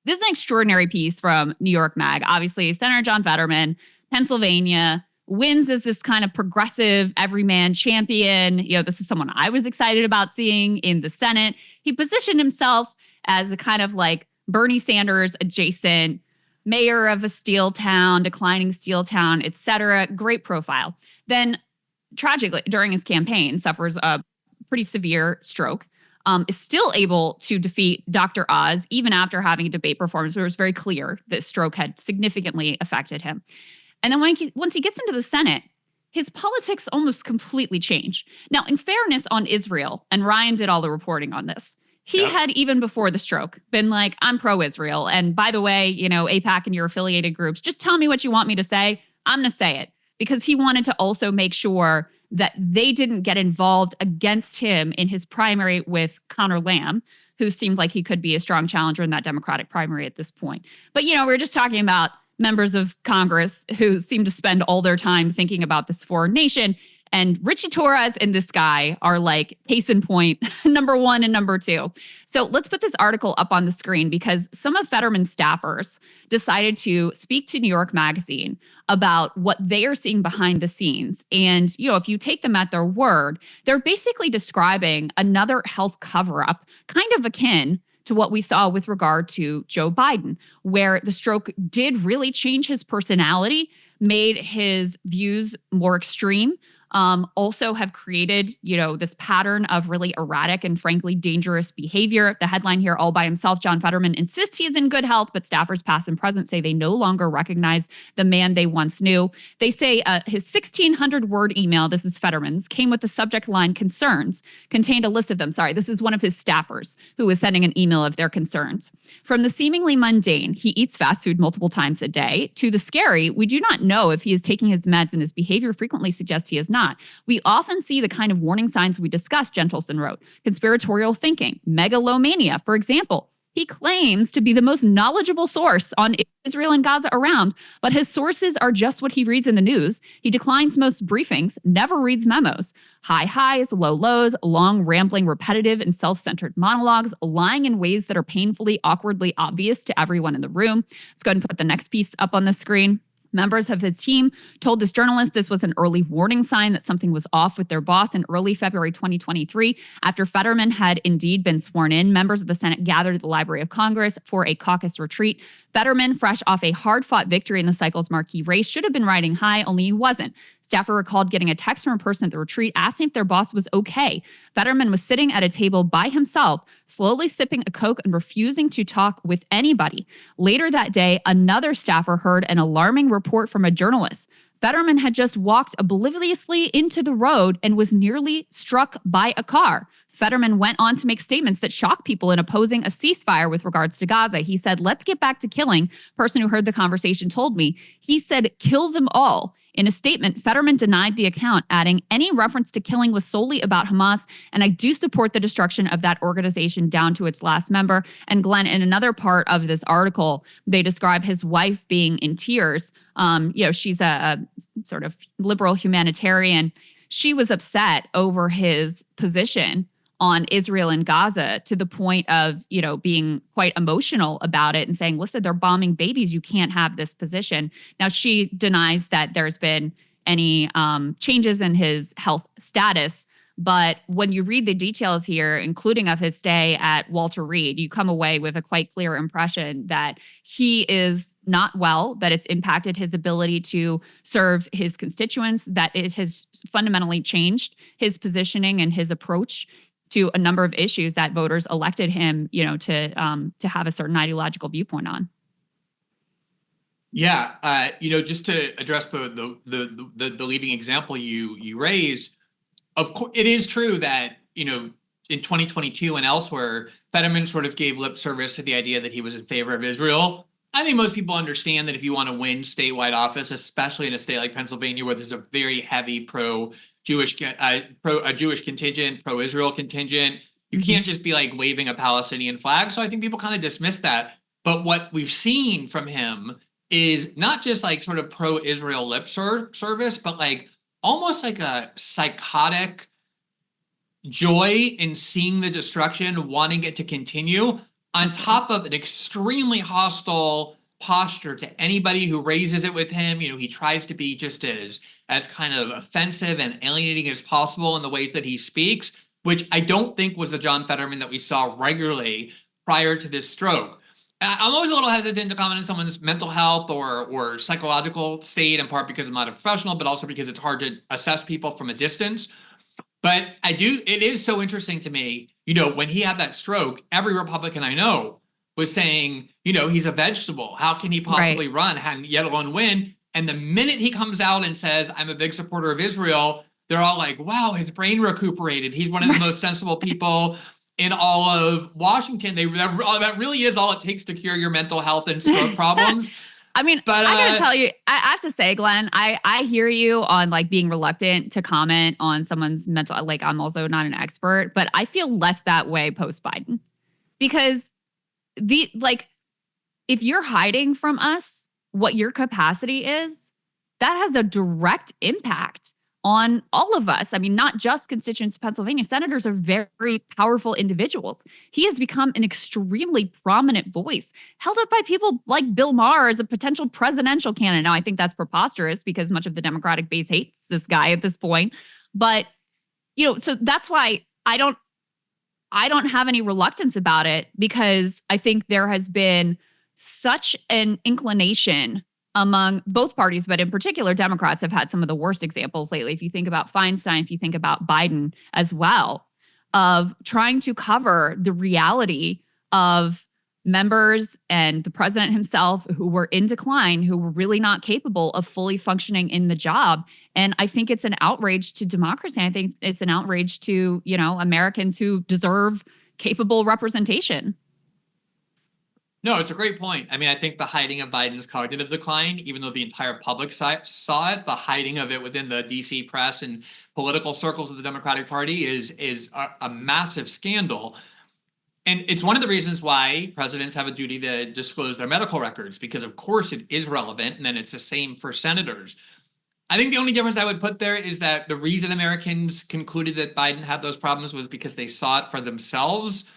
This is an extraordinary piece from New York Mag. Obviously, Senator John Fetterman, Pennsylvania, wins as this kind of progressive everyman champion. This is someone I was excited about seeing in the Senate. He positioned himself as a kind of like Bernie Sanders adjacent mayor of a steel town, declining steel town, et cetera. Great profile. Then tragically, during his campaign, suffers a pretty severe stroke. Is still able to defeat Dr. Oz, even after having a debate performance where it was very clear that stroke had significantly affected him. And then once he gets into the Senate, his politics almost completely change. Now, in fairness on Israel, and Ryan did all the reporting on this, he had, even before the stroke, been like, I'm pro-Israel. And by the way, AIPAC and your affiliated groups, just tell me what you want me to say. I'm going to say it. Because he wanted to also make sure that they didn't get involved against him in his primary with Connor Lamb, who seemed like he could be a strong challenger in that Democratic primary at this point. But, we're just talking about members of Congress who seem to spend all their time thinking about this foreign nation. And Richie Torres and this guy are like case in point, number one and number two. So let's put this article up on the screen because some of Fetterman's staffers decided to speak to New York Magazine about what they are seeing behind the scenes. And, if you take them at their word, they're basically describing another health cover-up, kind of akin to what we saw with regard to Joe Biden, where the stroke did really change his personality, made his views more extreme, also have created, this pattern of really erratic and frankly dangerous behavior. The headline here, all by himself, John Fetterman insists he is in good health, but staffers past and present say they no longer recognize the man they once knew. They say his 1,600-word email, this is Fetterman's, came with the subject line concerns, contained a list of them. Sorry, this is one of his staffers who was sending an email of their concerns. From the seemingly mundane, he eats fast food multiple times a day, to the scary, we do not know if he is taking his meds and his behavior frequently suggests he is not. We often see the kind of warning signs we discussed, Gentleson wrote. Conspiratorial thinking, megalomania, for example. He claims to be the most knowledgeable source on Israel and Gaza around, but his sources are just what he reads in the news. He declines most briefings, never reads memos. High highs, low lows, long, rambling, repetitive, and self-centered monologues, lying in ways that are painfully, awkwardly obvious to everyone in the room. Let's go ahead and put the next piece up on the screen. Members of his team told this journalist this was an early warning sign that something was off with their boss in early February 2023. After Fetterman had indeed been sworn in, members of the Senate gathered at the Library of Congress for a caucus retreat. Fetterman, fresh off a hard-fought victory in the cycle's marquee race, should have been riding high, only he wasn't. Staffer recalled getting a text from a person at the retreat asking if their boss was okay. Fetterman was sitting at a table by himself, slowly sipping a Coke and refusing to talk with anybody. Later that day, another staffer heard an alarming report from a journalist. Fetterman had just walked obliviously into the road and was nearly struck by a car. Fetterman went on to make statements that shocked people in opposing a ceasefire with regards to Gaza. He said, let's get back to killing. Person who heard the conversation told me. He said, kill them all. In a statement, Fetterman denied the account, adding, any reference to killing was solely about Hamas, and I do support the destruction of that organization down to its last member. And Glenn, in another part of this article, they describe his wife being in tears. She's a sort of liberal humanitarian. She was upset over his position on Israel and Gaza to the point of, being quite emotional about it and saying, listen, they're bombing babies. You can't have this position. Now, she denies that there's been any changes in his health status. But when you read the details here, including of his stay at Walter Reed, you come away with a quite clear impression that he is not well, that it's impacted his ability to serve his constituents, that it has fundamentally changed his positioning and his approach to a number of issues that voters elected him, to have a certain ideological viewpoint on. Yeah, just to address the leading example you raised, of course, it is true that in 2022 and elsewhere, Fetterman sort of gave lip service to the idea that he was in favor of Israel. I think most people understand that if you want to win statewide office, especially in a state like Pennsylvania, where there's a very heavy Jewish contingent, pro-Israel contingent. You can't just be like waving a Palestinian flag. So I think people kind of dismiss that. But what we've seen from him is not just like sort of pro-Israel lip service, but like almost like a psychotic joy in seeing the destruction, wanting it to continue, on top of an extremely hostile posture to anybody who raises it with him. You know, he tries to be just as kind of offensive and alienating as possible in the ways that he speaks, which I don't think was the John Fetterman that we saw regularly prior to this stroke. I'm always a little hesitant to comment on someone's mental health or psychological state, in part because I'm not a professional, but also because it's hard to assess people from a distance. But it is so interesting to me, you know, when he had that stroke, every Republican I know was saying, you know, he's a vegetable. How can he possibly run, and yet alone win? And the minute he comes out and says, I'm a big supporter of Israel, they're all like, wow, his brain recuperated. He's one of the most sensible people in all of Washington. That really is all it takes to cure your mental health and stroke problems. I mean, but I gotta tell you, I have to say, Glenn, I hear you on like being reluctant to comment on someone's mental, like I'm also not an expert, but I feel less that way post Biden because if you're hiding from us what your capacity is, that has a direct impact on all of us. I mean, not just constituents of Pennsylvania. Senators are very powerful individuals. He has become an extremely prominent voice, held up by people like Bill Maher as a potential presidential candidate. Now, I think that's preposterous because much of the Democratic base hates this guy at this point. But, you know, so that's why I don't have any reluctance about it, because I think there has been such an inclination among both parties, but in particular, Democrats have had some of the worst examples lately. If you think about Feinstein, if you think about Biden as well, of trying to cover the reality of members and the president himself who were in decline, who were really not capable of fully functioning in the job. And I think it's an outrage to democracy. I think it's an outrage to, you know, Americans who deserve capable representation. No, it's a great point. I mean, I think the hiding of Biden's cognitive decline, even though the entire public saw it, the hiding of it within the DC press and political circles of the Democratic Party is a massive scandal. And it's one of the reasons why presidents have a duty to disclose their medical records, because of course it is relevant, and then it's the same for senators. I think the only difference I would put there is that the reason Americans concluded that Biden had those problems was because they saw it for themselves.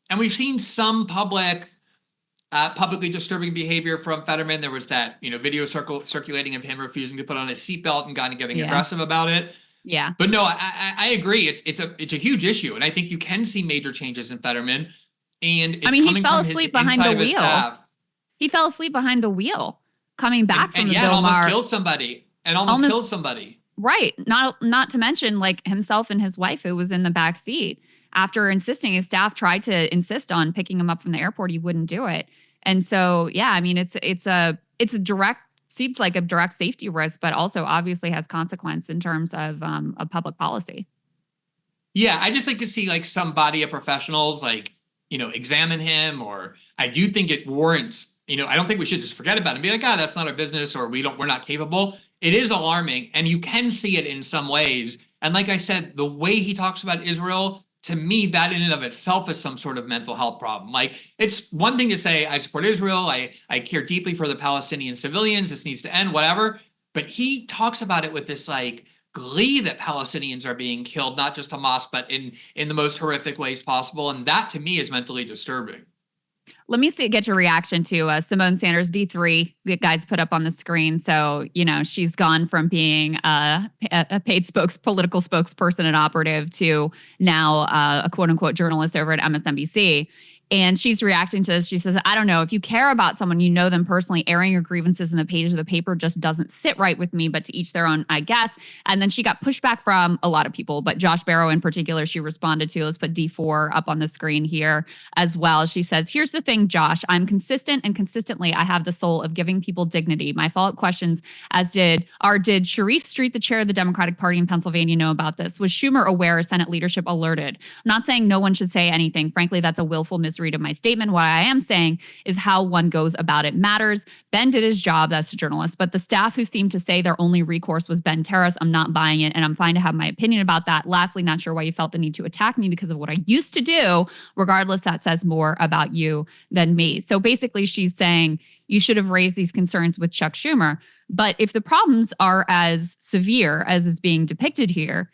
And we've seen some publicly disturbing behavior from Fetterman. There was that, you know, video circulating of him refusing to put on his seatbelt and kind of getting aggressive about it. Yeah. But no, I agree. It's a huge issue, and I think you can see major changes in Fetterman. And it's he fell asleep behind the wheel. He fell asleep behind the wheel coming back from the Bill Maher. Almost killed somebody. Right. Not to mention like himself and his wife who was in the back seat. After insisting, his staff tried to insist on picking him up from the airport. He wouldn't do it. And so, yeah, I mean, it's a direct, seems like a direct safety risk, but also obviously has consequence in terms of public policy. Yeah, I just like to see like some body of professionals like, you know, examine him, or I do think it warrants, you know, I don't think we should just forget about it and be like, that's not our business, or we're not capable. It is alarming, and you can see it in some ways. And like I said, the way he talks about Israel, to me, that in and of itself is some sort of mental health problem. Like, it's one thing to say, I support Israel, I care deeply for the Palestinian civilians, this needs to end, whatever. But he talks about it with this like glee that Palestinians are being killed, not just Hamas, but in the most horrific ways possible. And that to me is mentally disturbing. Let me get your reaction to Simone Sanders, D3, the guys put up on the screen. So, you know, she's gone from being a paid political spokesperson and operative to now a quote unquote journalist over at MSNBC. And she's reacting to this. She says, I don't know, if you care about someone, you know them personally, airing your grievances in the pages of the paper just doesn't sit right with me, but to each their own, I guess. And then she got pushback from a lot of people, but Josh Barrow in particular, she responded to. Let's put D4 up on the screen here as well. She says, here's the thing, Josh, I'm consistent, and consistently I have the soul of giving people dignity. My follow-up questions did Sharif Street, the chair of the Democratic Party in Pennsylvania, know about this? Was Schumer aware? Senate leadership alerted? I'm not saying no one should say anything. Frankly, that's a willful misread of my statement. What I am saying is how one goes about it matters. Ben did his job, that's a journalist, but the staff who seemed to say their only recourse was Ben Terrace, I'm not buying it, and I'm fine to have my opinion about that. Lastly, not sure why you felt the need to attack me because of what I used to do. Regardless, that says more about you than me. So basically, she's saying you should have raised these concerns with Chuck Schumer. But if the problems are as severe as is being depicted here,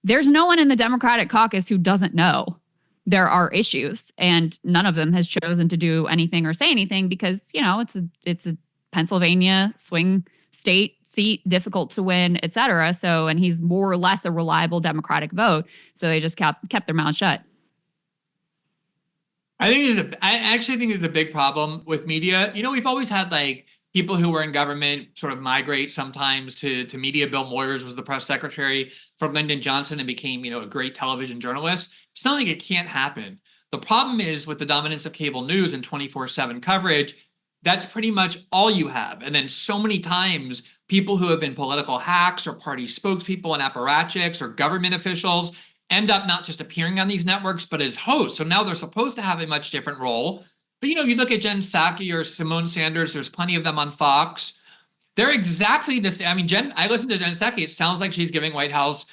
there's no one in the Democratic caucus who doesn't know there are issues, and none of them has chosen to do anything or say anything because, it's a Pennsylvania swing state seat, difficult to win, et cetera. So, and he's more or less a reliable Democratic vote. So they just kept their mouth shut. I actually think there's a big problem with media. We've always had like people who were in government sort of migrate sometimes to media. Bill Moyers was the press secretary for Lyndon Johnson and became, a great television journalist. It's not like it can't happen. The problem is with the dominance of cable news and 24/7 coverage, that's pretty much all you have. And then so many times people who have been political hacks or party spokespeople and apparatchiks or government officials end up not just appearing on these networks, but as hosts. So now they're supposed to have a much different role. But, you look at Jen Psaki or Simone Sanders, there's plenty of them on Fox. They're exactly the same. I mean, I listened to Jen Psaki. It sounds like she's giving White House,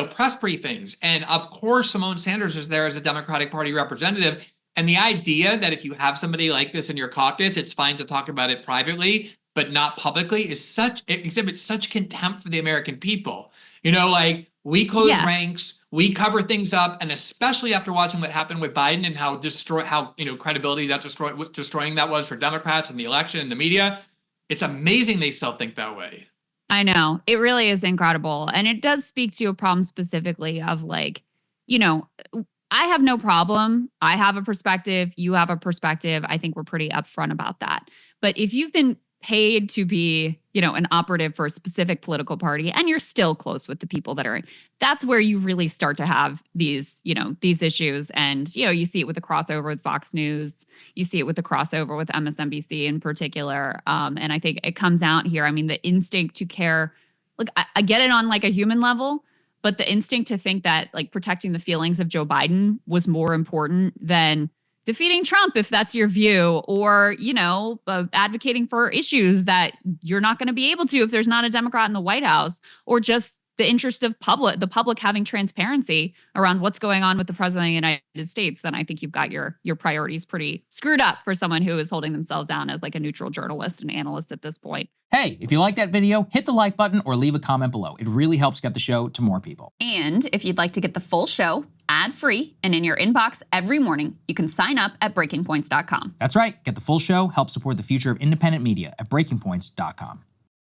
press briefings. And of course, Simone Sanders is there as a Democratic Party representative. And the idea that if you have somebody like this in your caucus, it's fine to talk about it privately, but not publicly it exhibits such contempt for the American people. Like we close ranks, we cover things up, and especially after watching what happened with Biden and how credibility that destroying that was for Democrats in the election and the media, it's amazing they still think that way. I know. It really is incredible. And it does speak to a problem specifically of like, I have no problem. I have a perspective. You have a perspective. I think we're pretty upfront about that. But if you've been paid to be, an operative for a specific political party and you're still close with the people that are, that's where you really start to have these issues. And, you see it with the crossover with Fox News. You see it with the crossover with MSNBC in particular. And I think it comes out here. I mean, the instinct to care, look, I get it on like a human level, but the instinct to think that like protecting the feelings of Joe Biden was more important than defeating Trump, if that's your view, or, advocating for issues that you're not going to be able to if there's not a Democrat in the White House, or just the interest of the public having transparency around what's going on with the president of the United States, then I think you've got your priorities pretty screwed up for someone who is holding themselves down as like a neutral journalist and analyst at this point. Hey, if you like that video, hit the like button or leave a comment below. It really helps get the show to more people. And if you'd like to get the full show ad-free and in your inbox every morning, you can sign up at breakingpoints.com. That's right. Get the full show, help support the future of independent media at breakingpoints.com.